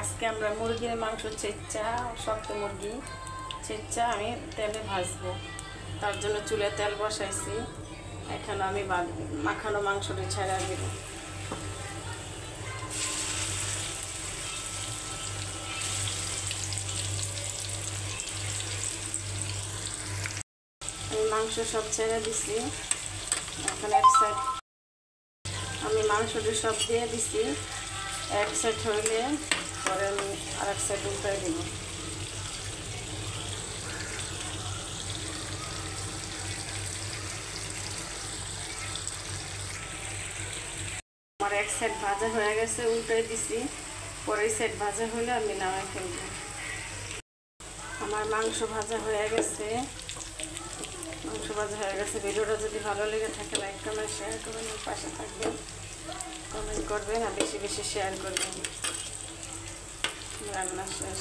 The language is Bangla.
আজকে আমরা মুরগির মাংস ছেঁচা, শক্ত মুরগি ছেঁচা আমি তেলে ভাজবো। তার জন্য চুলে তেল বসাইছি। এখানে আমি মাখানো মাংসটি ছেড়ে দেব। আমি মাংস সব ছেড়ে দিছি। এখন এক সাইড আমি মাংসটি সব দিয়ে দিছি। এক সাইড হইলে পরে আমি আর এক সাইড উল্টাই দিব। আমার এক সাইড ভাজা হয়ে গেছে, উল্টাই দিছি। পরে সাইড ভাজা হলে আমি নামাই ফেলব। আমার মাংস ভাজা হয়ে গেছে। ভিডিওটা যদি ভালো লেগে থাকে লাইক কমেন্ট শেয়ার করবেন, পাশে থাকবেন, কমেন্ট করবেন আর বেশি বেশি শেয়ার করবেন। রান্না শেষ।